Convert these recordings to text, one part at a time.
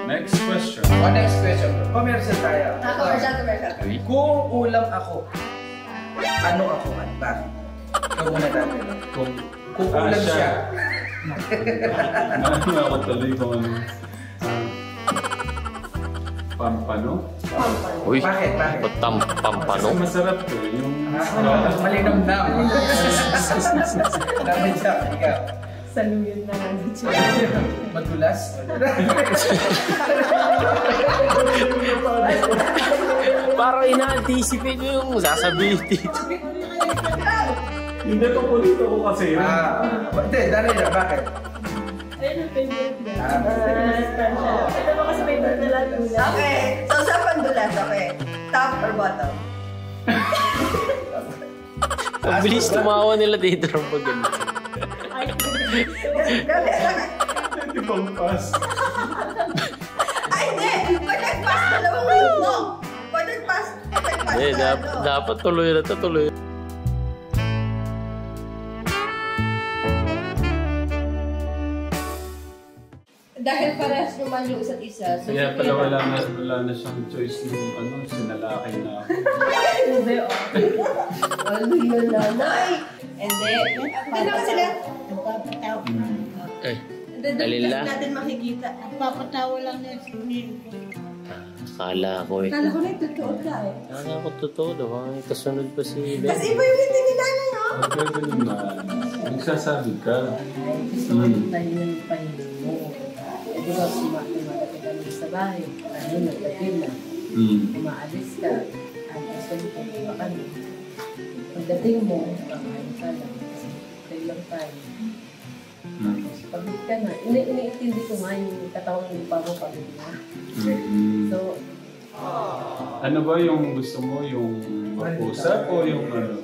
Next question. Next question. Commercial tayo. Commercial. Kung ulam ako, ano ako at bakit? Ikaw muna natin. Kung ulam siya. Ano ako tuloy kung ano? Pampano? Uy, Bakit? pampano? Kasi masarap to yung... Malinam-nam. Namin siya. Ikaw. Saluyan na lang siya. Madulas. Parang ina-anticipate mo yung sasabihin dito. Hindi ko pulit ako kasi. Hindi, dali na. Bakit? Ayun ang favorite niya. Ito mo kasi favorite na lahat. Okay, so sa pandulas, okay. Top or bottom? Ang bilis tumawa nila dito ng paganda. Hindi pang pass. Ay, hindi! Pag nag-pass, dalawang wheel mo! Pag nag-pass, Dapat tuloy na ito, tuloy. Dahil parehas naman yung isa't isa. So Kaya pala wala na siyang choice ng ano, sinalaki na ako. Hindi, ano yun, nanay? Hindi. Hindi naman sila. Eh, Doon alila. kasi natin makikita. Papatawa lang na si Akala ko eh. Kala ko na totoo ka eh. Akala ko totoo daw. Ang kasunod pa si Ben. Kasi iba yung hindi ni nanay, no? Okay, ganun na. Nagsasabi ka. gusto ko yung tayo ng pahinga mo. Di ba, sumakit kami sa bahay. Ano, nagtapil na. Umaalis ka. Gusto mo kung kami. Pagdating mo, kakain ka lang. Kasi tayo lang tayo. Pagod ka na. Iniintindi ko nga yung katawang lupa mo pagod na. So, ano ba yung gusto mo? Yung mag-usap o yung ano?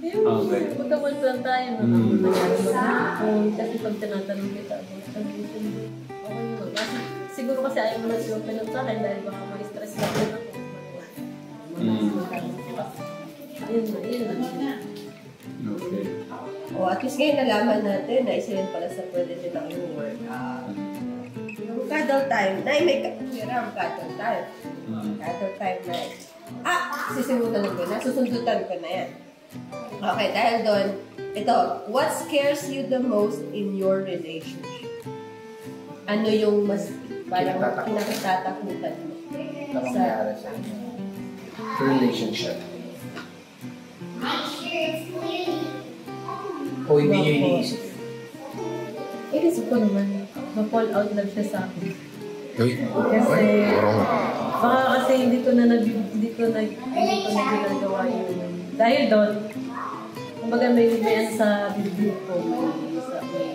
okay. Magkaman lang tayo. Nangyari mag-phone. Kasi pag tinatanong kita, okay naman. Siguro kasi ayaw mo na open up sa akin dahil baka ma-stress lang din ako. Yun na. Okay. O at least ngayon nalaman natin na isa yun pala sa pwede nilang yung work. Yung cuddle time. May cuddle time. Cuddle time na sisimutan ko na. Susundutan ko na yan. Okay, dahil doon, ito, what scares you the most in your relationship? Ano yung mas parang kinakatatakutan mo? Na mangyari sa relationship. O hindi niyo iniisip? Inisip ko naman, ma-fall out lang siya sa akin. Uy, Kasi, baka kasi hindi ko na ginagawa yun. Dahil doon, kumbaga may sa video ko, may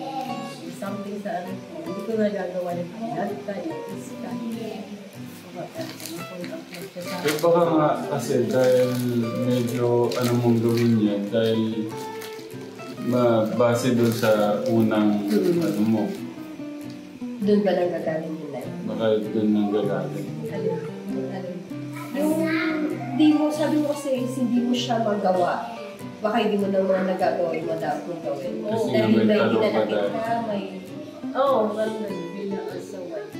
something sa ano ko, hindi ko nagagawa yung pagkat ka, i-kiss ka. Eh baka nga kasi dahil medyo ano mong gawin yan, dahil base doon sa unang ano mo. Doon ba lang gagaling nila? Baka doon nang gagaling. Yung di mo, sabi mo kasi hindi mo siya magawa. Baka hindi mo naman nagagawa yung dapat mong gawin. Kasi Dahil may may talo pa ginanakit dahil. ka, may... Oo, parang nag-bila sa wife.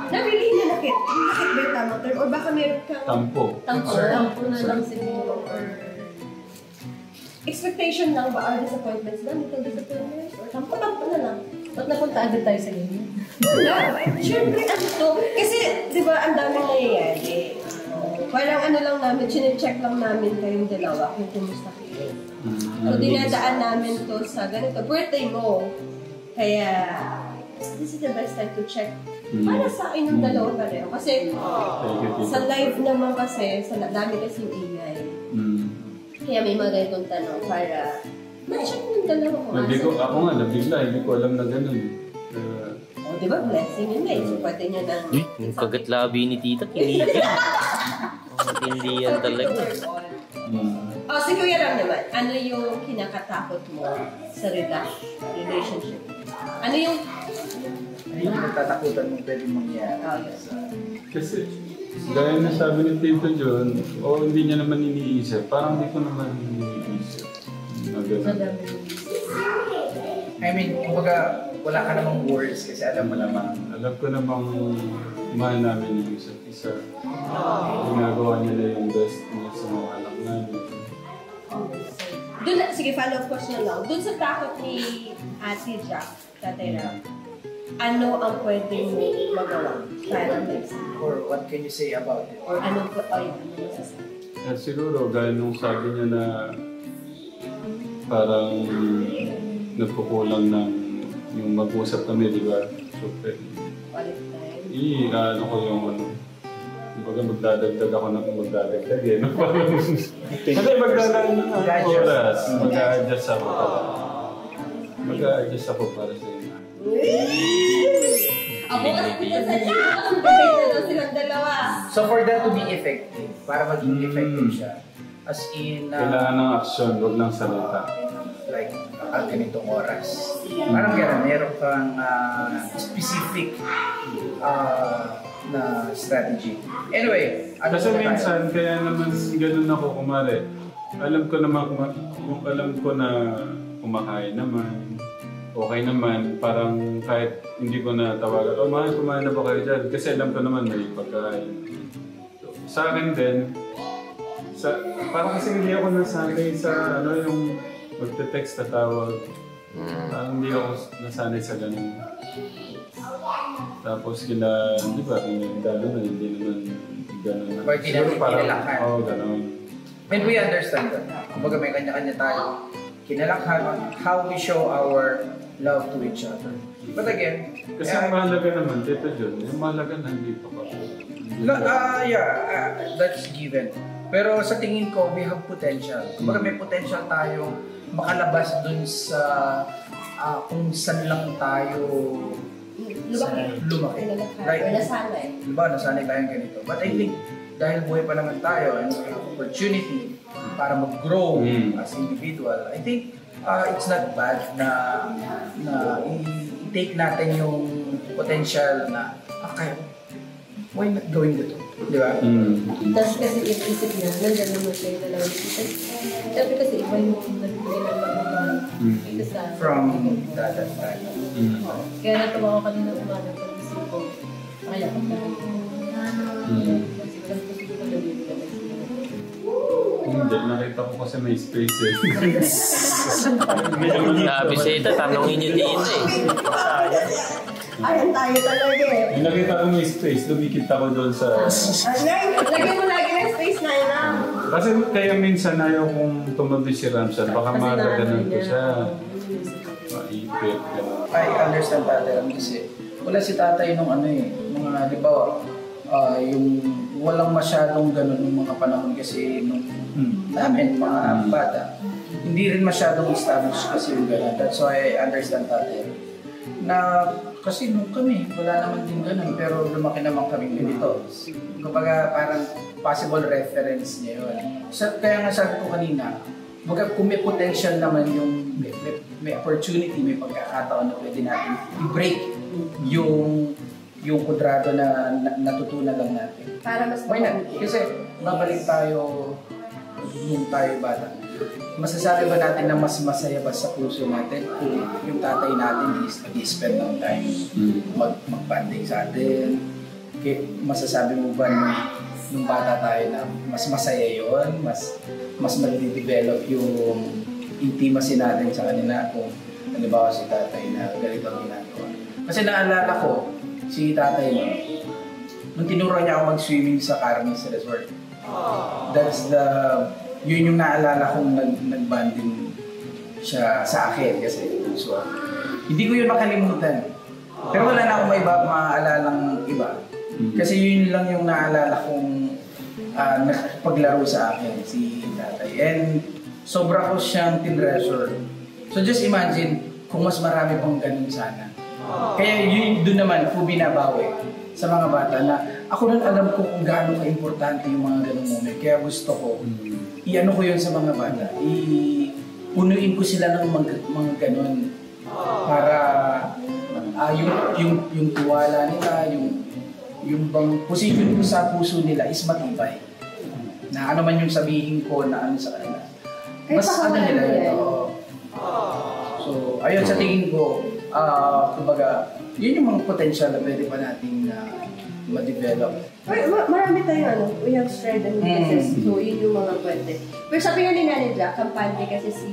Really hinanakit? Nakit ba yung tamang term? Or baka meron kang... Tampo. Tampo na lang siguro. Or expectation lang ba? Or disappointments lang? Little disappointments? Or tampo na lang? ba't napunta agad tayo sa ganyan? Wala. Siyempre, ano to? Kasi, di ba, ang daming nangyayari. Parang ano lang namin, chinecheck lang namin kayong dalawa kung kumusta kayo. So, dinadaan namin to sa ganito. Birthday mo. Kaya, this is the best time to check. Para sa akin yung dalawa pareho. Kasi, sa live naman kasi, sa dami kasi yung ingay. Kaya may mga ganitong tanong para ma-check yung dalawa kung Ako nga, nabigla. Hindi ko alam na ganun. O, di ba? Blessing yun eh. So, pwede nyo na... yung kagatlabi ni tita, kinikin. Hindi yan talaga. O, si Kuya Ram naman, ano yung kinakatakot mo sa relationship? Ano yung... Ano yung natatakutan mo pwedeng mangyari? Kasi, gaya na sabi ni Tito John, hindi niya naman iniisip. Parang hindi ko naman iniisip. Sa dami. I mean, kumbaga, wala ka namang words kasi alam mo naman. Alam ko namang mahal namin yung isa't isa. Ginagawa nila yung best niya sa mga anak namin. Doon, sige, follow-up question lang. Doon sa takot ni Ate Jack, Tatay Ram, ano ang pwede mo magawa para next time? Or what can you say about it? Or ano masasabi? Siguro, gaya nung sabi niya na parang nagkukulang ng yung mag-usap kami, di ba? So, Quality time? ano ko yung ano, kumbaga magdadagdag ako ng magdadagdag eh. Kasi magdadagdag ng oras, mag-a-adjust ako pala. Mag-a-adjust ako para sa inyo. Ako kasi sa niya, ang debate na daw silang dalawa. So for that to be effective, para maging effective siya, as in, Kailangan ng action, huwag ng salita. like, ganitong oras. Parang gano'n, meron kang specific na strategy. Anyway, Kasi minsan, kaya naman ganun ako kumare. Alam ko naman, kung alam ko na kumakain naman, okay naman, parang kahit hindi ko na tawagan, oh mahal, kumain na ba kayo dyan? Kasi alam ko naman may pagkain. So, sa akin din, parang kasi hindi ako nasanay sa ano yung magte-text na tawag. Parang hindi ako nasanay sa ganun. Tapos di ba, gano'n na, hindi naman gano'n na. Or di naman kinalakhan. Oo, gano'n. And we understand that. Kumbaga may kanya-kanya tayo kinalakhan on how we show our love to each other. But again, Kasi ang mahalaga naman, Tito John, yung mahalaga nandito ka. That's given. Pero sa tingin ko, we have potential. Kumbaga may potential tayong makalabas dun sa kung saan lang tayo lumaki. Right. Or nasanay. Diba, nasanay tayong ganito. But I think, dahil buhay pa naman tayo and we have opportunity para mag-grow as individual, I think it's not bad na i-take natin yung potential na, okay, why not going dito? Di ba? Tapos kasi isip niya, nandiyan naman kayo dalawa dito. Sabi kasi iba yung nagbigay ng magbabahay. Ito sa... From that time. Kaya natuwa ko kanina umaga pag isip ko, kaya ako na rin. Kasi walang posible ko nabibigyan na sila. Hindi, nakita ko kasi may space eh. Sabi sa ito, tanongin nyo dito eh. Ayan tayo talaga eh. Yung nakita ko may space, lumikit ako doon sa... Lagyan mo lagi ng space na yun ah. Kasi kaya minsan ayaw kong tumabi si Ramshan, baka magaganan ko siya. Maipit, gano'n. I understand tatay kasi wala si tatay nung ano eh, mga halimbawa, yung walang masyadong ganun ng mga panahon kasi nung namin, mga bata. Hindi rin masyadong established kasi yung ganun. That's why I understand tatay. Na kasi nung kami, wala naman din ganun, pero lumaki naman kami ganito. Kumbaga parang possible reference niya yun. Kaya nga sabi ko kanina, kung may potential naman yung may opportunity, may pagkakataon na pwede natin i-break yung kudrado na natutunan lang natin. Para mas Why not? Kasi babalik tayo yung tayo bata. Masasabi ba natin na mas masaya ba sa puso natin kung yung tatay natin nag-spend ng time mag-banding sa atin? Masasabi mo ba nung bata tayo na mas masaya yun? Mas mag-develop yung intimacy natin sa kanila kung halimbawa si tatay na ganito ang ginagawa. Kasi naalala ko, si tatay mo, nung tinuro niya ako mag-swimming sa Carmen sa resort, yun yung naalala kong nag-banding siya sa akin kasi so, hindi ko yun makalimutan. Pero wala na akong maaalalang iba. Kasi yun lang yung naalala kong paglaro sa akin, si tatay. And sobra ko siyang tinreasure. So just imagine kung mas marami pang ganun sana. Kaya yun doon naman po binabawi sa mga bata na ako rin alam ko kung gaano ka-importante yung mga ganung moment. Kaya gusto ko, i-ano ko yun sa mga bata. Punuin ko sila ng mga ganun para yung tiwala nila, yung bang position ko sa puso nila is matibay. Na ano man yung sabihin ko na ano sa kanila. Mas ano nila yun. So, ayun sa tingin ko, Kumbaga, yun yung mga potential na pwede pa nating ma-develop. Marami tayong we have strength and weaknesses. So, yun yung mga pwede. Pero sabi nga ni Nanay Jack, kampante kasi si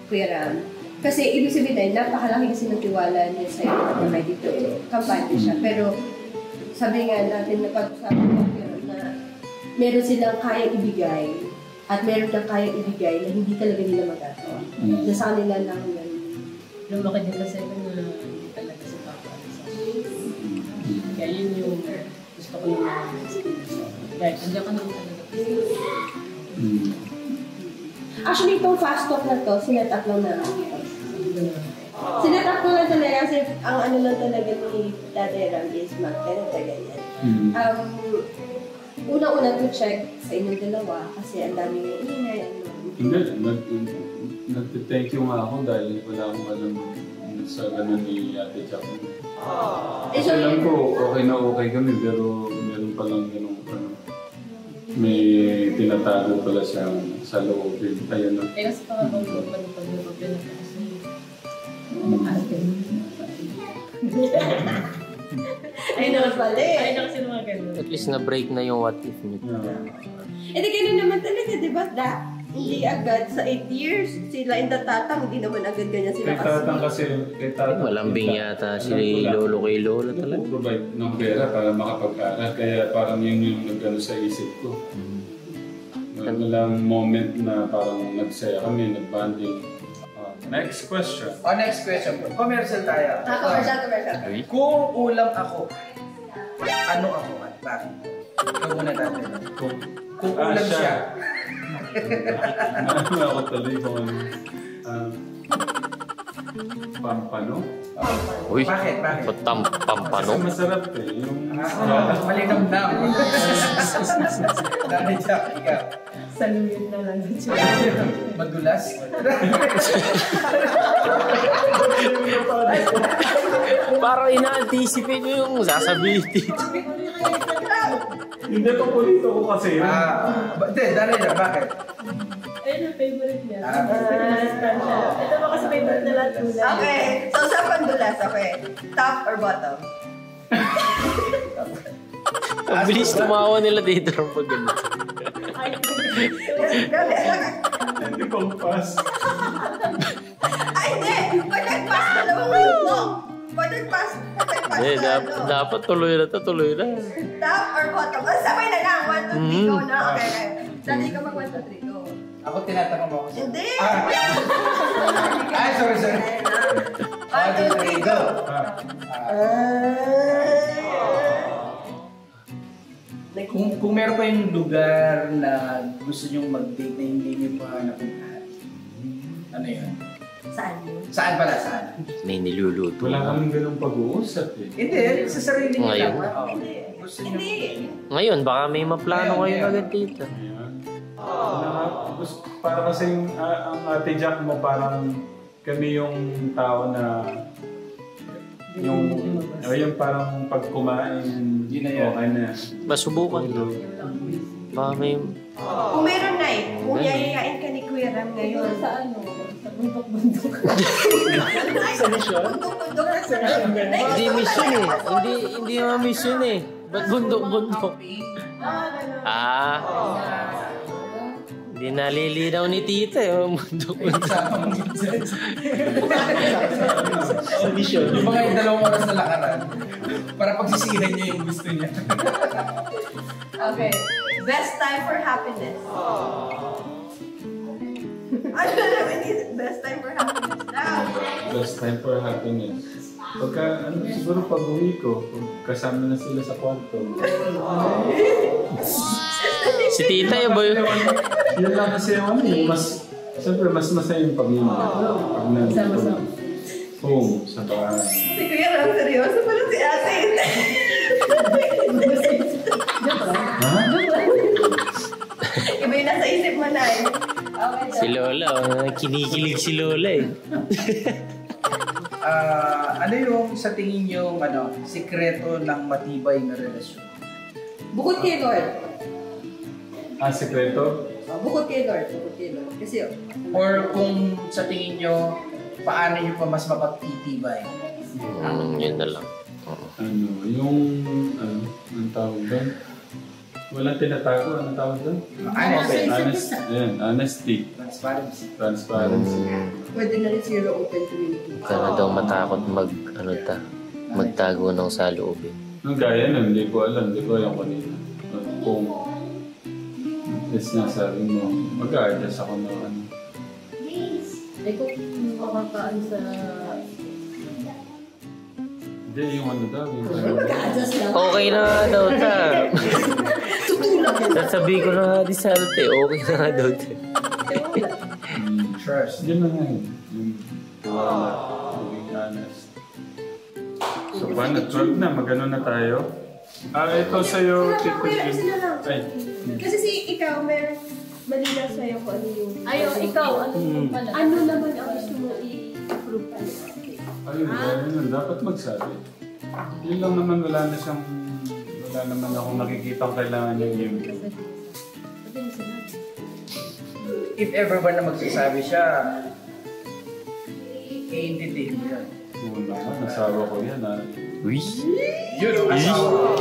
Kuya Ram. Kasi ibig sabihin napakalaki kasi ng tiwala niya sa'yo na may dito. Kampante siya. Pero sabi nga natin na pag-usapan ko na meron silang kayang ibigay at meron kang kayang ibigay na hindi talaga nila magagawa. Na sa kanila lang yan. Lumaki din kasi ako na hindi talaga si Papa sa kaya yun yung gusto ko yung experience. Like, nandiyan ka naman talaga. Actually, itong fast talk na to, sinet up lang na. Sinet up ko lang talaga kasi ang ano lang talaga ni Tatay Ram is mag-ganyan na ganyan. Una-una to check sa inyong dalawa kasi ang daming ingay. Hindi, nag-thank you nga ako dahil wala akong alam sa ganun ni Ate Jack. Kasi alam ko, okay na okay kami pero meron palang ganun may tinatago pala siya sa loob. Ayun na. Eh, kasi parang pag-nabagyan ako kasi Ayun naman pala eh. Ayun na kasi mga ganun. At least na-break na yung what if nyo. Hindi ganun naman talaga, di ba? Hindi agad sa 8 years, sila in the tatang, hindi naman agad ganyan sila Kay Tatang kasi, kay Tatang. Malambing yata si Lolo kay Lola talaga. Provide ng pera para makapag-aral. Kaya parang yun yung nag-ano sa isip ko. Walang moment na parang nagsaya kami, nag-bonding. Next question. Next question. Commercial tayo. Commercial. Kung ulam ako, ano ako at bakit? Ikaw muna natin. Kung ulam siya. Ano ako tuloy kung ano. Pampano? Uy, Bakit? pampano? Kasi masarap eh. Yung Malinamnam. Nanay Jack, ikaw. Saluhin na lang siya. Madulas? Parang ina-anticipate mo yung sasabihin dito. hindi pa pulito ko kasi. Hindi, Nanay Jack, bakit? Ayun ang favorite niya. Ito ba kasi favorite na lahat tulad. Okay, so sa pandulas, okay. Top or bottom? Ang bilis tumawa nila dito ng pag ganito. Hindi kong pass. Ay, hindi! Pag nag-pass na naman mo! Pag nag-pass na Dapat tuloy na. Top or bottom? Sabay na lang. 1, 2, 3, go na. Okay. Dali ka mag 1, 2, 3, go. Ako tinatanong mo ako. Hindi! Sorry. 1, 2, 3, go! Kung meron pa yung lugar na gusto nyong mag-date na hindi nyo pa napuntahan, ano yun? Saan yun? Saan pala? Saan? May niluluto. Wala kaming ganung pag-uusap eh. Hindi, sa sarili nyo Ngayon? lang. Oo. Hindi. Gusto nyo. Hindi. Ngayon, baka may maplano Ngayon, kayo ngayon. agad dito. Ayan. Para kasi ang Ate Jack mo parang kami yung tao na yung parang pag kumain Yun na yan. okay na. Masubukan. Baka may... Kung meron na kung yayayain ka ni Kuya Ram ngayon. Sa ano? Sa bundok-bundok. Sa mission? Bundok-bundok na sa Hindi mission eh. Hindi naman mission eh. Ba't bundok-bundok? Hindi nalilinaw ni tita eh. Bundok-bundok. Sa mission. Yung mga 2 oras na lakaran para pagsisihan nyo yung gusto niya. Okay. Best time for happiness. Ano naman yung best time for happiness? Best time for happiness. Pagka, siguro pag uwi ko, kasama na sila sa kwarto. Si tita yun ba yun? Yun lang kasi yung siyempre mas masaya yung pamilya. Pag nandito home, sa bahay. Si Kuya Ram, seryoso pala si ate. Iba yung nasa isip mo na eh. Okay, Si Lola, kinikilig si Lola eh. Ano yung sa tingin yung sikreto ng matibay na relasyon? Bukod kay Lord. Sekreto? Bukod kay Lord. Kasi Or kung sa tingin nyo, paano nyo pa mas mapagtitibay Yun na lang. Ano, yung, ang tawag doon? Walang tinatago, anong tawag doon? Honesty. Transparency. Pwede na rin zero open communication. Kaya daw matakot magtago ng saloobin. Nung gaya nun, hindi ko alam kanina. Kung sinasabi mo, mag-a-adjust ako ng ano. Eh kung makakaan sa... Hindi, yung ano daw. Mag-a-adjust lang. Okay na nga daw ta. Tutulak yun. Sasabihin ko na nga di sa alte, okay na nga daw ta. Trust. Yun na nga yun. Yung tiwala, maging honest. So, paano? 12 na, mag-ano na tayo? Ito sa'yo, Tito Jim. Ay. Kasi ikaw, meron malinaw sa'yo kung ano yung... Ayaw, ikaw, ano yung pala? Ano naman ang gusto mo i-approve pa niya? Ayun, dapat magsabi. Yun lang naman, wala naman akong nakikita kailangan niya yun. If ever ba na magsasabi siya, i-intindihin mo yan. Oo naman, nasawa ko yan. Wish? Yun ang asawa.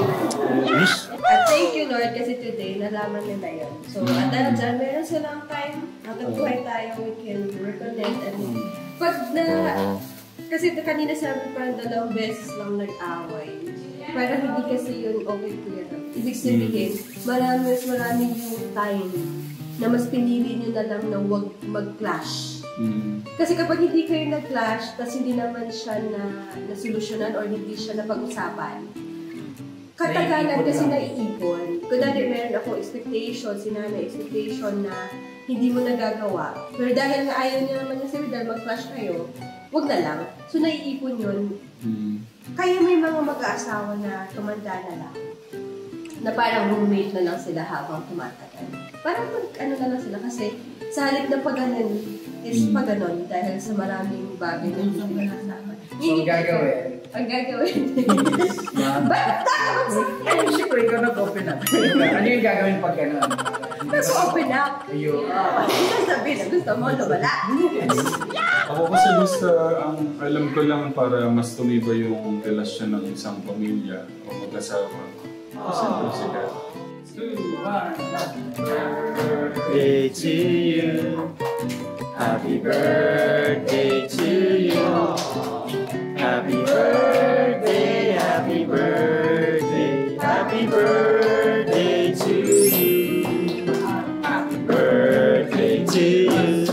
Wish? At thank you, Lord, kasi today, nalaman nila yun. So, at dahil dyan, meron silang time. Hanggang buhay tayo, we can reconnect. And pag na... Kasi kanina sabi parang 2 beses lang nag-away. Pero hindi kasi yun okay clear. Ibig sabihin, marami yung time na mas pinili nyo na lang na huwag mag-clash. Kasi kapag hindi kayo nag-clash, tapos hindi naman siya na-solusyonan or hindi siya napag-usapan, katagalan kasi naiipon. Kunwari meron akong expectation, sinana expectation na hindi mo nagagawa. Pero dahil nga ayaw niya naman niya sabi, dahil mag-clash kayo, wag na lang. So, naiipon yun. Kaya may mga mag-aasawa na tumanda na lang. Na parang roommate na lang sila habang tumatagal. Parang ano na lang sila kasi sa halip na pag-ganon is pag-ganon dahil sa maraming bagay na hindi pinag-asawa. So, ang gagawin? Ang gagawin. Ba't takot? Siyempre, ikaw nag-open up. Ano yung gagawin pag gano'n? Nag-open up. Ayun. Sabi na gusto mo, wala. Ako kasi gusto, ang alam ko lang para mas tumibay yung relasyon ng isang pamilya o mag-asawa. Kasi si God. 2, 1, Birthday to you. Happy birthday to you. Happy birthday, happy birthday, happy birthday to you. Happy birthday to you.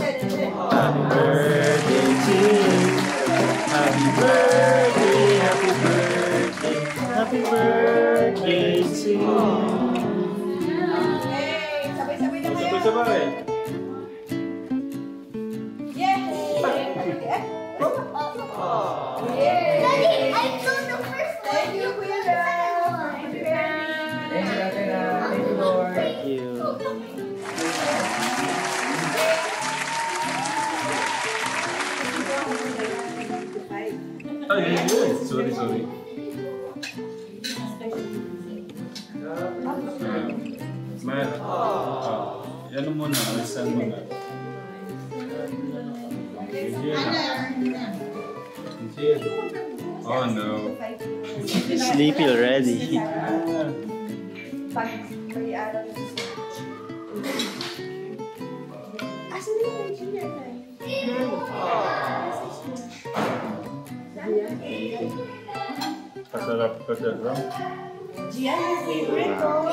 Happy birthday to you. Happy birthday, happy birthday, happy birthday to you. Yay! Sabay-sabay na kayo. sabay. Yay! Yay! Daddy, I told the first one. Thank you, Kuya Ram. Happy birthday. Thank you, Ate Ra. Thank you, Lord. Thank you. Ay, sorry. Ano muna, alisan mo na. Oh no. Sleepy already. Pag-araw na siya. Asan na yung engineer na Pasarap ka siya, Ram. Gian, your favorite ko.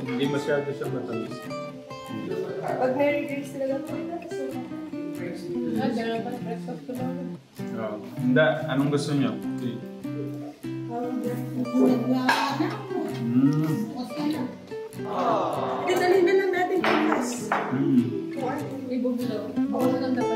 Hindi masyado siya matamis. Pag Mary Grace talaga po ito, kasi Hindi, anong gusto niyo? Dadalhin na lang natin bukas. May bubulaw. Ako na lang dapat